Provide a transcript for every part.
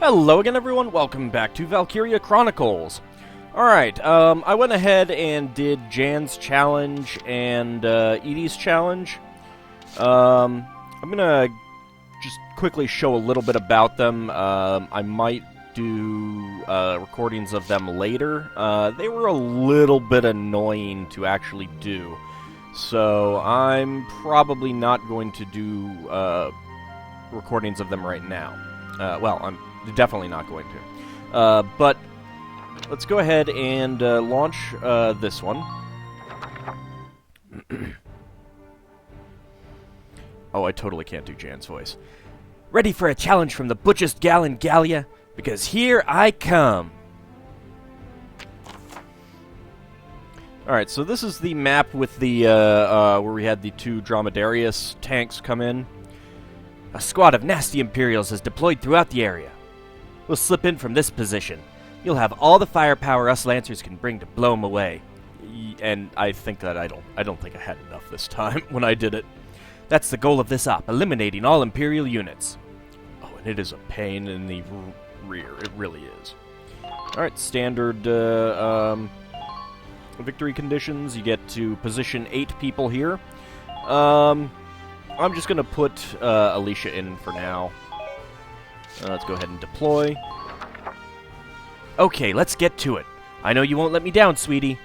Hello again, everyone. Welcome back to Valkyria Chronicles. Alright, I went ahead and did Jan's challenge and Edie's challenge. I'm gonna just quickly show a little bit about them. I might do recordings of them later. They were a little bit annoying to actually do, so I'm probably not going to do recordings of them right now. Well, I'm definitely not going to. But let's go ahead and launch this one. Oh, I totally can't do Jan's voice. Ready for a challenge from the butchest gal in Gallia? Because here I come. Alright, so this is the map with the, where we had the two Dromedarius tanks come in. A squad of nasty Imperials is deployed throughout the area. We'll slip in from this position. You'll have all the firepower us Lancers can bring to blow them away. And I think that I don't think I had enough this time when I did it. That's the goal of this op, eliminating all Imperial units. Oh, and it is a pain in the rear. It really is. Alright, standard victory conditions. You get to position 8 people here. I'm just going to put Alicia in for now. Let's go ahead and deploy. Okay, let's get to it. I know you won't let me down, sweetie.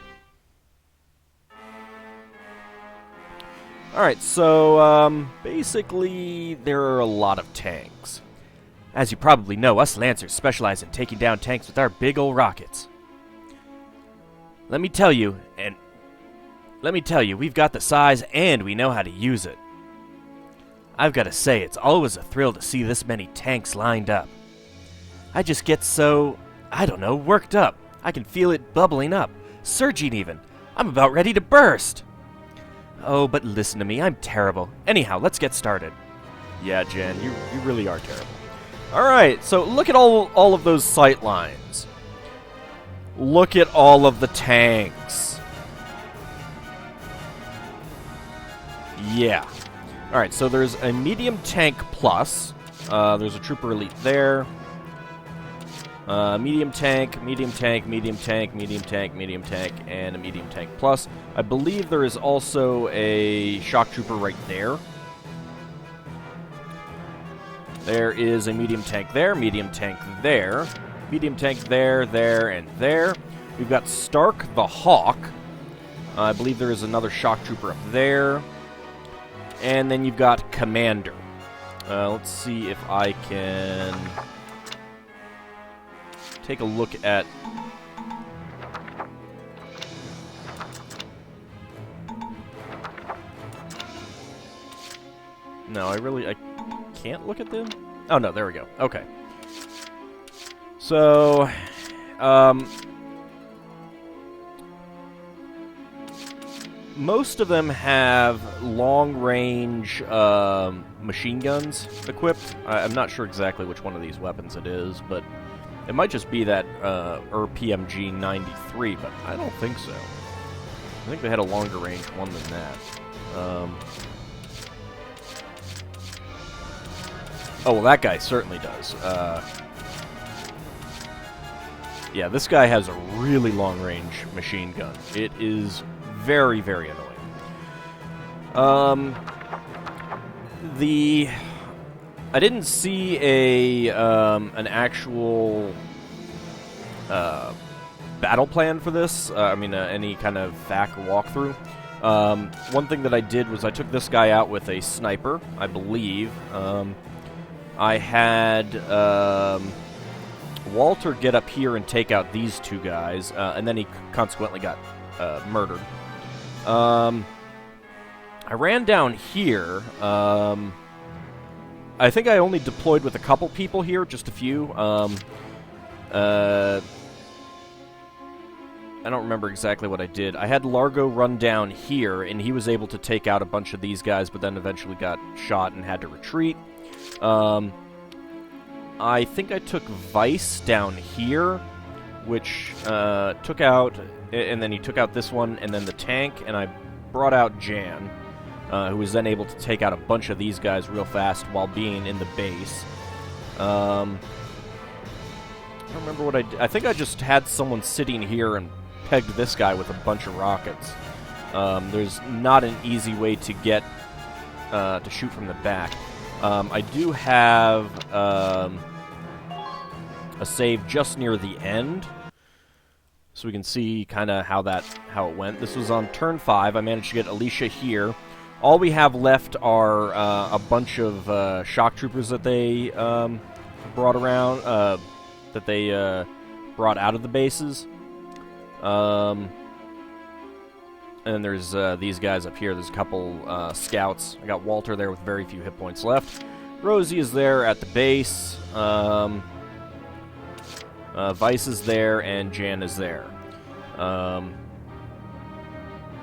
Alright, so, basically, there are a lot of tanks. As you probably know, us Lancers specialize in taking down tanks with our big ol' rockets. Let me tell you, we've got the size and we know how to use it. I've got to say, it's always a thrill to see this many tanks lined up. I just get so, I don't know, worked up. I can feel it bubbling up, surging even. I'm about ready to burst. Oh, but listen to me, I'm terrible. Anyhow, let's get started. Yeah, Jan, you really are terrible. Alright, so look at all of those sight lines. Look at all of the tanks. Yeah. Alright, so there's a medium tank plus. There's a trooper elite there. Medium tank, medium tank, medium tank, medium tank, medium tank, and a medium tank plus. I believe there is also a shock trooper right there. There is a medium tank there, medium tank there, medium tank there, there, and there. We've got Stark the Hawk. I believe there is another shock trooper up there. And then you've got Commander. Let's see if I can take a look at... No, I can't look at them? Oh, no, there we go. Okay. So, most of them have long-range machine guns equipped. I'm not sure exactly which one of these weapons it is, but it might just be that PMG 93, but I don't think so. I think they had a longer-range one than that. Oh, well, that guy certainly does. Yeah, this guy has a really long-range machine gun. It is very, very annoying. I didn't see an actual battle plan for this. Any kind of FAQ or walkthrough. One thing that I did was I took this guy out with a sniper, I believe. I had Walter get up here and take out these two guys, and then he consequently got murdered. I ran down here. I think I only deployed with a couple people here, just a few. I don't remember exactly what I did. I had Largo run down here, and he was able to take out a bunch of these guys, but then eventually got shot and had to retreat. I think I took Vice down here, which took out, and then he took out this one, and then the tank, and I brought out Jan, who was then able to take out a bunch of these guys real fast while being in the base. don't remember what I did. I think I just had someone sitting here and pegged this guy with a bunch of rockets. There's not an easy way to get to shoot from the back. I do have a save just near the end, so we can see kind of how it went. This was on turn 5. I managed to get Alicia here. All we have left are a bunch of shock troopers that they brought around, that they brought out of the bases. And there's these guys up here. There's a couple scouts. I got Walter there with very few hit points left. Rosie is there at the base. Vice is there, and Jan is there.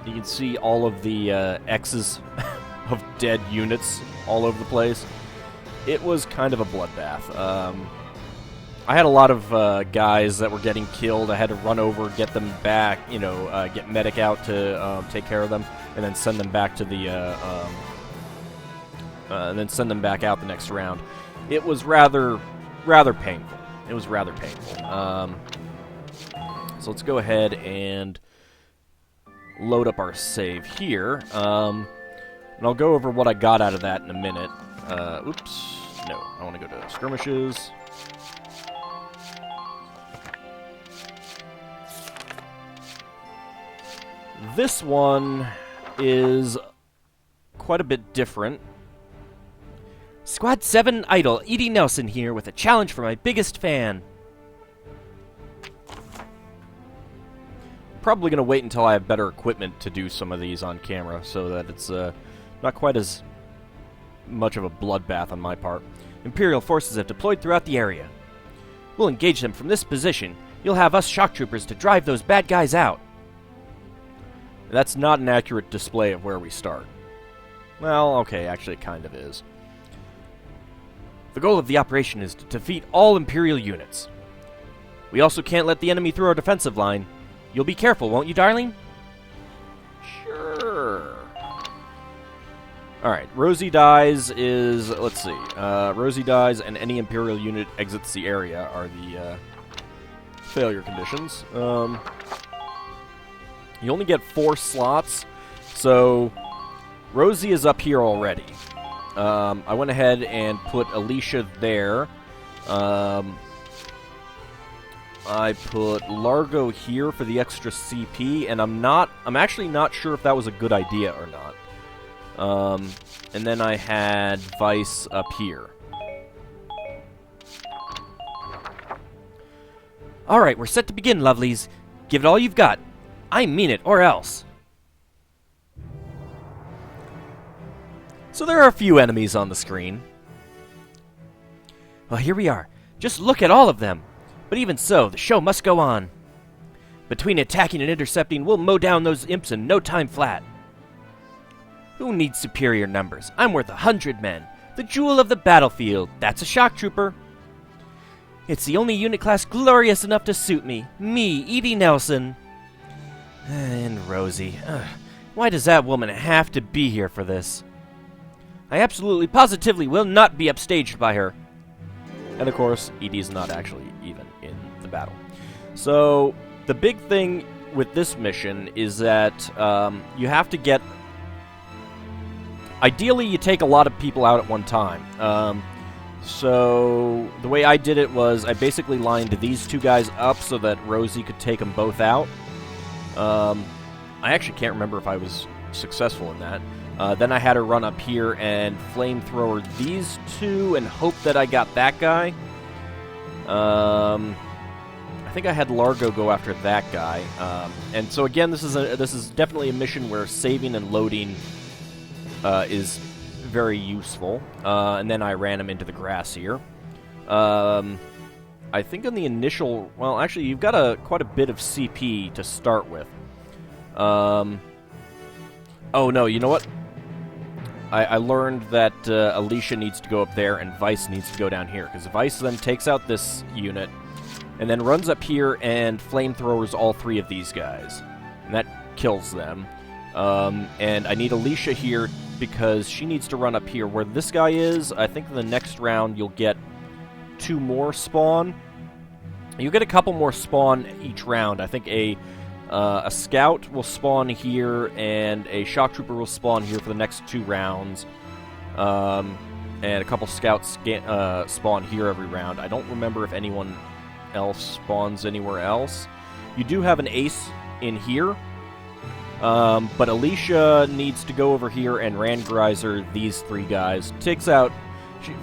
You can see all of the X's of dead units all over the place. It was kind of a bloodbath. I had a lot of guys that were getting killed. I had to run over, get them back, get medic out to take care of them, and then send them back to the, and then send them back out the next round. It was rather painful. It was rather painful. So let's go ahead and load up our save here. And I'll go over what I got out of that in a minute. Oops. No, I want to go to skirmishes. This one is quite a bit different. Squad 7 Idol, Edie Nelson here with a challenge for my biggest fan. Probably going to wait until I have better equipment to do some of these on camera so that it's not quite as much of a bloodbath on my part. Imperial forces have deployed throughout the area. We'll engage them from this position. You'll have us shock troopers to drive those bad guys out. That's not an accurate display of where we start. Well, okay, actually it kind of is. The goal of the operation is to defeat all Imperial units. We also can't let the enemy through our defensive line. You'll be careful, won't you, darling? Sure. Alright, Rosie dies is, let's see, Rosie dies and any Imperial unit exits the area are the failure conditions. You only get 4 slots, so Rosie is up here already. I went ahead and put Alicia there. I put Largo here for the extra CP, and I'm actually not sure if that was a good idea or not. And then I had Vice up here. Alright, we're set to begin, lovelies. Give it all you've got. I mean it, or else. So there are a few enemies on the screen. Well, here we are. Just look at all of them. But even so, the show must go on. Between attacking and intercepting, we'll mow down those imps in no time flat. Who needs superior numbers? I'm worth 100 men. The jewel of the battlefield. That's a shock trooper. It's the only unit class glorious enough to suit me. Me, Edie Nelson. And Rosie. Why does that woman have to be here for this? I absolutely positively will not be upstaged by her. And of course, Edie's not actually even in the battle. So, the big thing with this mission is that you have to get... Ideally, you take a lot of people out at one time. So, the way I did it was I basically lined these 2 guys up so that Rosie could take them both out. I actually can't remember if I was successful in that. Then I had her run up here and flamethrower these 2 and hope that I got that guy. I think I had Largo go after that guy. And so again, this is definitely a mission where saving and loading is very useful. And then I ran him into the grass here. I think on the initial... Well, actually, you've got quite a bit of CP to start with. Oh, no, you know what? I learned that Alicia needs to go up there and Vice needs to go down here. Because Vice then takes out this unit and then runs up here and flamethrowers all 3 of these guys. And that kills them. And I need Alicia here because she needs to run up here where this guy is. I think in the next round you'll get 2 more spawn. You get a couple more spawn each round. I think a scout will spawn here, and a shock trooper will spawn here for the next 2 rounds. And a couple scouts spawn here every round. I don't remember if anyone else spawns anywhere else. You do have an ace in here, but Alicia needs to go over here and Rangerizer these 3 guys. Takes out...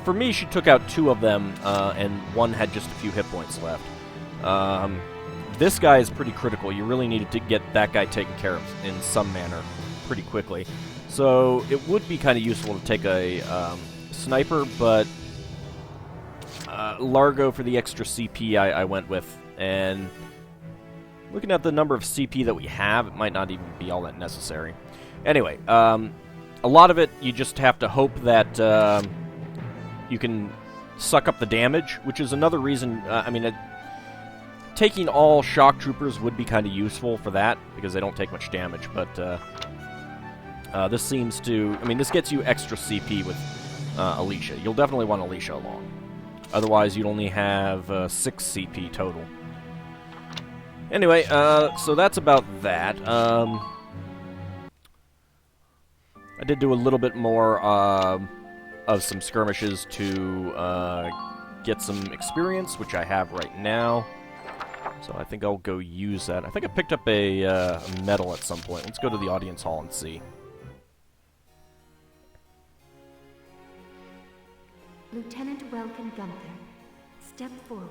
for me, she took out 2 of them, and one had just a few hit points left. This guy is pretty critical. You really needed to get that guy taken care of in some manner pretty quickly. So it would be kind of useful to take a sniper, but Largo for the extra CP I went with. And looking at the number of CP that we have, it might not even be all that necessary. Anyway, a lot of it you just have to hope that you can suck up the damage, which is another reason, taking all shock troopers would be kind of useful for that, because they don't take much damage, but this seems to... this gets you extra CP with Alicia. You'll definitely want Alicia along. Otherwise, you'd only have 6 CP total. Anyway, so that's about that. I did do a little bit more of some skirmishes to get some experience, which I have right now. So I think I'll go use that. I think I picked up a medal at some point. Let's go to the audience hall and see. Lieutenant Welkin Gunther, step forward.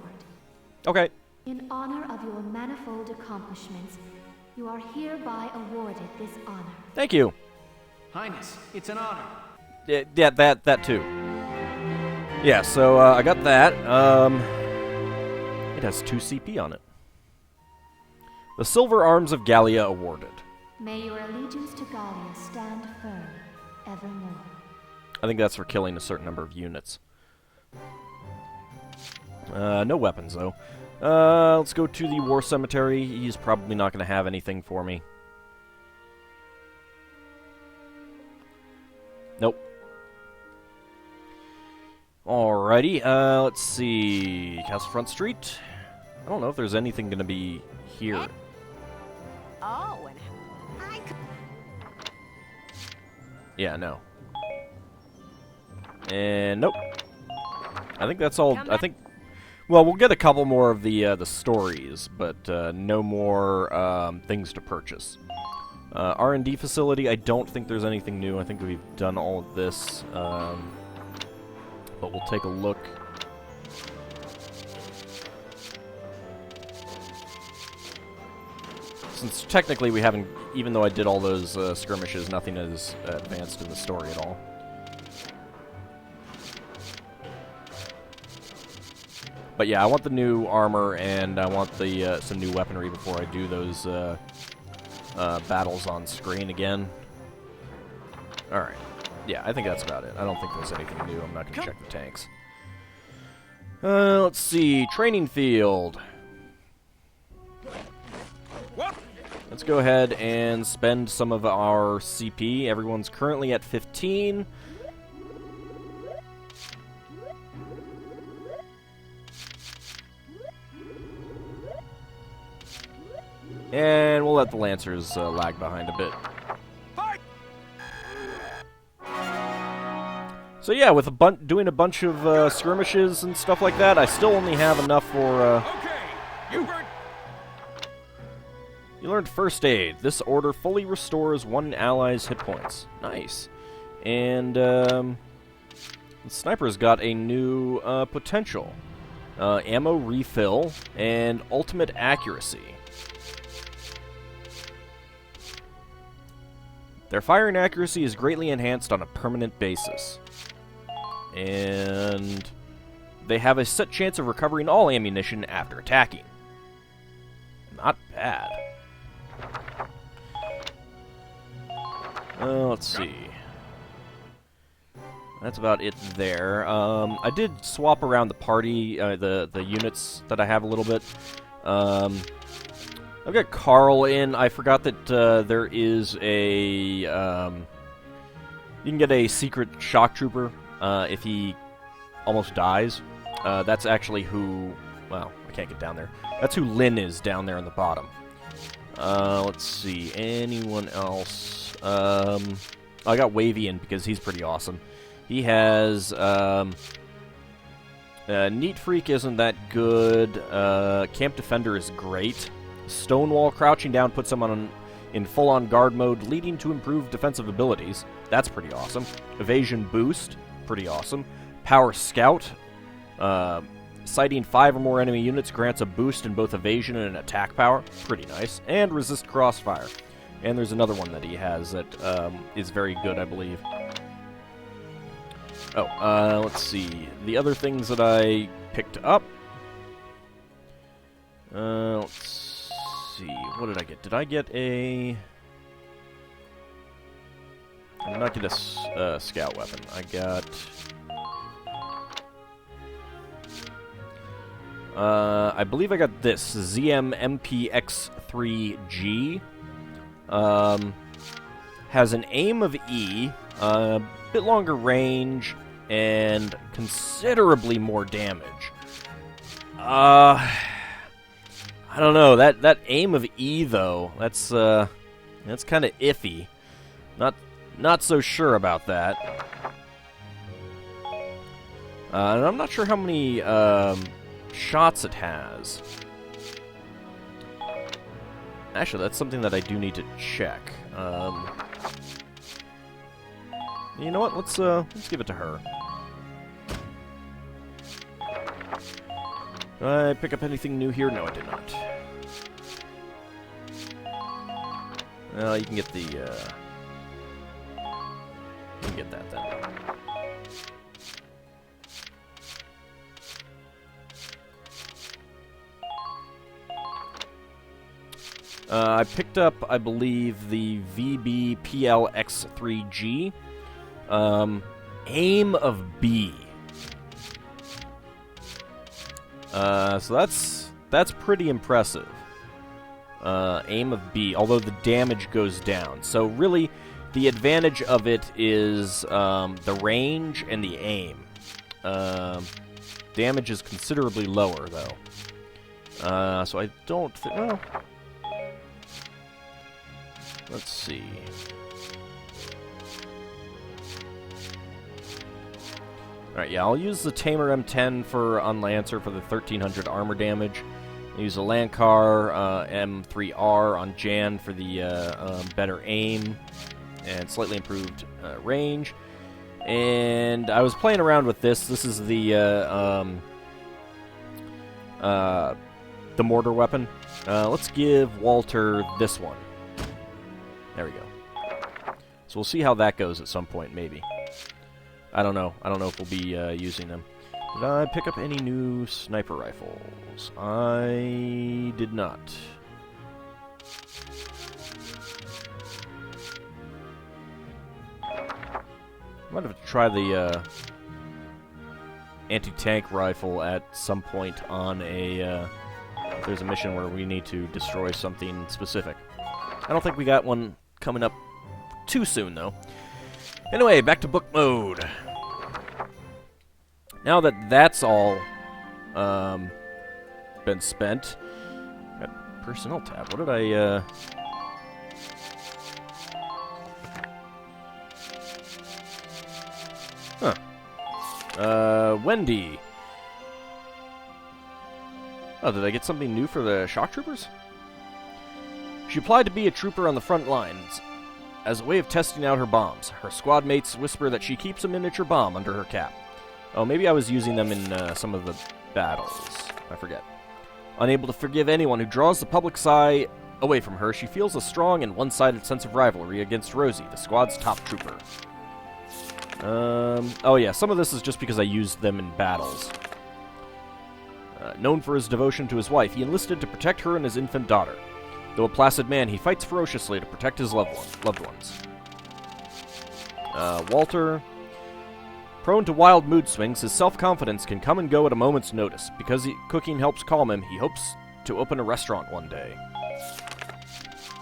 Okay. In honor of your manifold accomplishments, you are hereby awarded this honor. Thank you. Highness, it's an honor. Yeah, that too. Yeah, so I got that. It has 2 CP on it. The Silver Arms of Gallia awarded. May your allegiance to Gallia stand firm, evermore. I think that's for killing a certain number of units. No weapons, though. Let's go to the War Cemetery. He's probably not going to have anything for me. Nope. Alrighty, let's see. Castle Front Street. I don't know if there's anything going to be here. Oh, and I... Yeah, no. And nope. I think that's all. I think... Well, we'll get a couple more of the stories, but no more things to purchase. R&D facility, I don't think there's anything new. I think we've done all of this. But we'll take a look. Since technically we haven't, even though I did all those skirmishes, nothing is advanced in the story at all. But yeah, I want the new armor, and I want the some new weaponry before I do those battles on screen again. Alright. Yeah, I think that's about it. I don't think there's anything new. I'm not going to check the tanks. Let's see. Training field. Let's go ahead and spend some of our CP. Everyone's currently at 15. And we'll let the Lancers lag behind a bit. So yeah, with doing a bunch of skirmishes and stuff like that, I still only have enough for... You learned First Aid. This order fully restores one ally's hit points. Nice. And the Sniper's got a new potential. Ammo refill and ultimate accuracy. Their firing accuracy is greatly enhanced on a permanent basis. And they have a set chance of recovering all ammunition after attacking. Not bad. Let's see. That's about it there. I did swap around the party, the units that I have a little bit. I've got Carl in. I forgot that there is a... you can get a secret shock trooper if he almost dies. That's actually who Wow, I can't get down there. That's who Lynn is down there in the bottom. Let's see. Anyone else? I got Wavian because he's pretty awesome. He has... Neat Freak isn't that good. Camp Defender is great. Stonewall crouching down puts him in full-on guard mode, leading to improved defensive abilities. That's pretty awesome. Evasion Boost, pretty awesome. Power Scout. Sighting 5 or more enemy units grants a boost in both evasion and attack power. Pretty nice. And Resist Crossfire. And there's another one that he has that is very good, I believe. Oh, let's see. The other things that I picked up. Let's see. What did I get? Did I get a... I did not get a scout weapon. I got... I believe I got this. ZM MPX3G. Has an aim of E, a bit longer range, and considerably more damage. I don't know. That aim of E, though, that's kind of iffy. Not so sure about that. And I'm not sure how many shots it has. Actually, that's something that I do need to check. You know what? Let's give it to her. Did I pick up anything new here? No, I did not. Well, you can get the. You can get that then. I picked up, I believe, the VBPLX3G. Aim of B. So that's pretty impressive. Aim of B, although the damage goes down. So really, the advantage of it is the range and the aim. Damage is considerably lower, though. So I don't think... Well... Let's see. Alright, yeah, I'll use the Tamer M10 on Lancer for the 1300 armor damage. I'll use the Lankar M3R on Jan for the better aim and slightly improved range. And I was playing around with this. This is the mortar weapon. Let's give Walter this one. There we go. So we'll see how that goes at some point, maybe. I don't know. I don't know if we'll be using them. Did I pick up any new sniper rifles? I did not. Might have to try the anti-tank rifle at some point on a... if there's a mission where we need to destroy something specific. I don't think we got one coming up too soon, though. Anyway, back to book mode. Now that that's all been spent, got personnel tab. What did I? Wendy. Oh, did I get something new for the shock troopers? She applied to be a trooper on the front lines as a way of testing out her bombs. Her squad mates whisper that she keeps a miniature bomb under her cap. Oh, maybe I was using them in some of the battles. I forget. Unable to forgive anyone who draws the public's eye away from her, she feels a strong and one-sided sense of rivalry against Rosie, the squad's top trooper. Oh yeah, some of this is just because I used them in battles. Known for his devotion to his wife, he enlisted to protect her and his infant daughter. Though a placid man, he fights ferociously to protect his loved ones. Walter. Prone to wild mood swings, his self-confidence can come and go at a moment's notice. Because cooking helps calm him, he hopes to open a restaurant one day.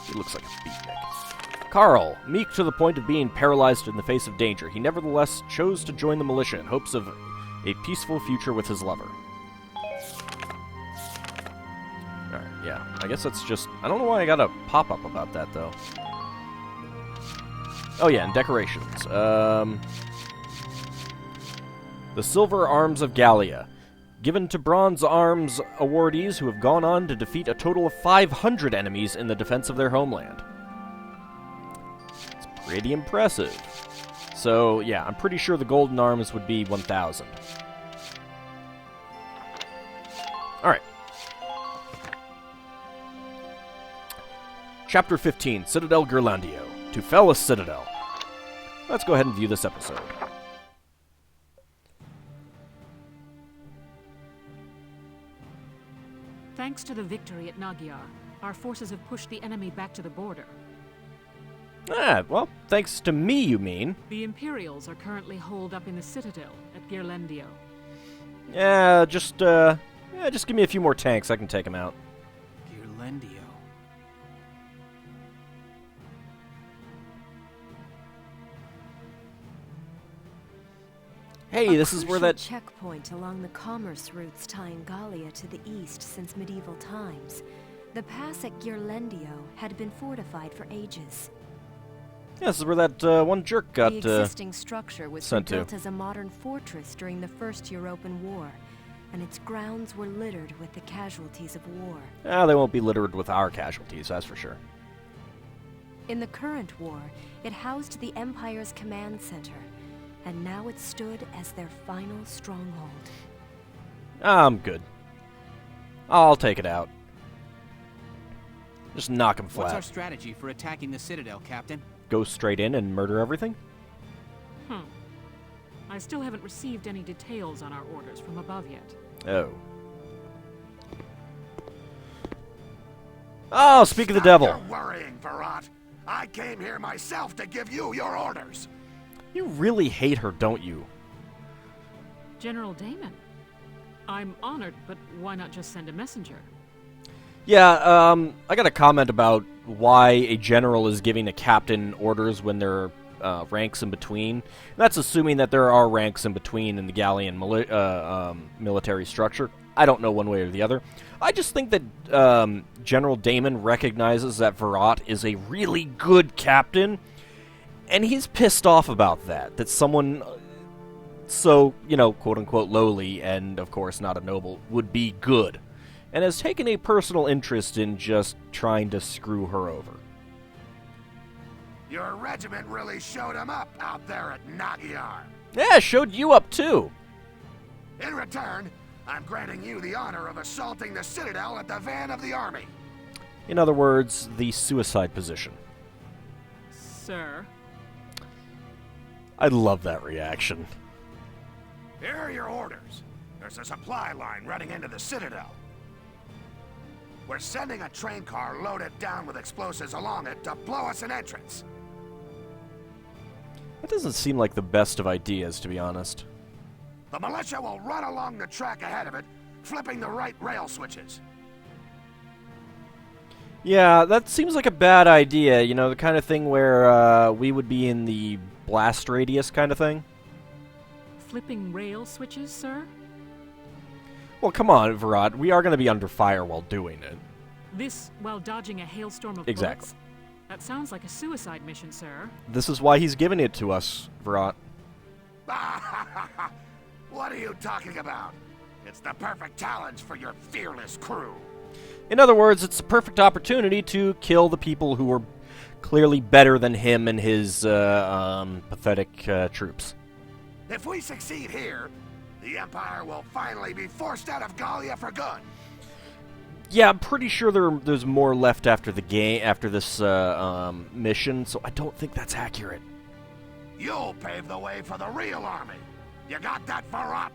He looks like a beatnik. Carl. Meek to the point of being paralyzed in the face of danger, he nevertheless chose to join the militia in hopes of a peaceful future with his lover. yeah, I guess that's just... I don't know why I got a pop-up about that, though. Oh, yeah, and decorations. The Silver Arms of Gallia. Given to Bronze Arms awardees who have gone on to defeat a total of 500 enemies in the defense of their homeland. It's pretty impressive. So, yeah, I'm pretty sure the Golden Arms would be 1,000. Alright. Chapter 15, Citadel Ghirlandaio. To fell a citadel. Let's go ahead and view this episode. Thanks to the victory at Nagyar, our forces have pushed the enemy back to the border. Ah, well, thanks to me, you mean. The Imperials are currently holed up in the Citadel at Ghirlandaio. Yeah, just give me a few more tanks, I can take them out. Ghirlandaio. Hey, this is where that... checkpoint along the commerce routes tying Gallia to the east since medieval times. The pass at Ghirlandaio had been fortified for ages. Yeah, this is where that one jerk got the existing structure was sent built to. as a modern fortress during the First European War, and its grounds were littered with the casualties of war. Ah, they won't be littered with our casualties, that's for sure. In the current war, it housed the Empire's command center, and now it stood as their final stronghold. I'm good. I'll take it out. Just knock him flat. What's our strategy for attacking the Citadel, Captain? Go straight in and murder everything? I still haven't received any details on our orders from above yet. Oh. Oh, speak of the devil. Stop your worrying, Virat. I came here myself to give you your orders. You really hate her, don't you? General Damon. I'm honored, but why not just send a messenger? Yeah, I got a comment about why a general is giving a captain orders when there are ranks in between. That's assuming that there are ranks in between in the Gallian military structure. I don't know one way or the other. I just think that General Damon recognizes that Virat is a really good captain, and he's pissed off about that. That someone so, quote-unquote lowly, and of course not a noble, would be good, and has taken a personal interest in just trying to screw her over. Your regiment really showed him up out there at Nagyar. Yeah, showed you up too. In return, I'm granting you the honor of assaulting the Citadel at the van of the army. In other words, the suicide position. Sir? I love that reaction. Here are your orders. There's a supply line running into the Citadel. We're sending a train car loaded down with explosives along it to blow us an entrance. That doesn't seem like the best of ideas, to be honest. The militia will run along the track ahead of it, flipping the right rail switches. Yeah, that seems like a bad idea. The kind of thing where we would be in the blast radius kind of thing. Flipping rail switches, sir? Well, come on, Virat. We are going to be under fire while doing it. This while dodging a hailstorm of Exactly. bullets? That sounds like a suicide mission, sir. This is why he's giving it to us, Virat. What are you talking about? It's the perfect challenge for your fearless crew. In other words, it's the perfect opportunity to kill the people who are clearly better than him and his pathetic troops. If we succeed here, the Empire will finally be forced out of Gallia for good. Yeah, I'm pretty sure there's more left after the game, after this mission, so I don't think that's accurate. You'll pave the way for the real army. You got that, Virat?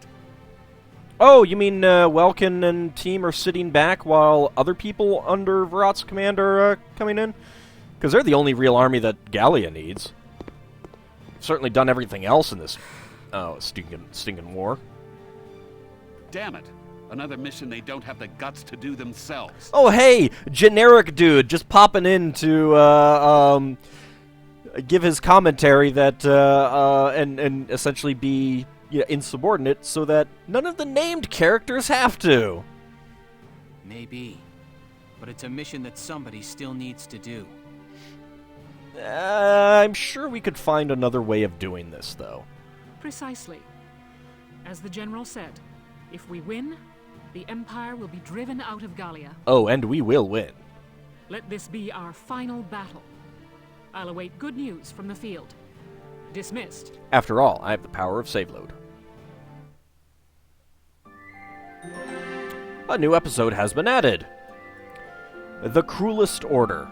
Oh, you mean Welkin and team are sitting back while other people under Virat's command are coming in? Because they're the only real army that Gallia needs. Certainly done everything else in this stinking war. Damn it. Another mission they don't have the guts to do themselves. Oh, hey! Generic dude just popping in to give his commentary that and essentially be insubordinate so that none of the named characters have to. Maybe. but it's a mission that somebody still needs to do. I'm sure we could find another way of doing this, though. Precisely. As the General said, if we win, the Empire will be driven out of Gallia. Oh, and we will win. Let this be our final battle. I'll await good news from the field. Dismissed. After all, I have the power of save load. A new episode has been added. The Cruelest Order.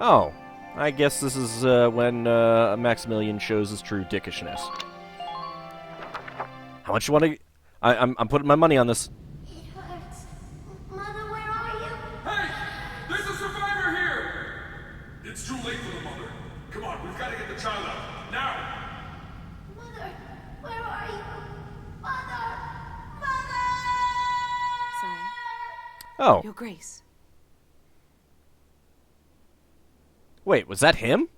Oh, I guess this is when Maximilian shows his true dickishness. How much do you want to... I'm putting my money on this. It hurts. Mother, where are you? Hey! There's a survivor here! It's too late for the mother. Come on, we've got to get the child out. Now! Mother, where are you? Mother! Mother! Sire, Oh. Your Grace. Wait, was that him?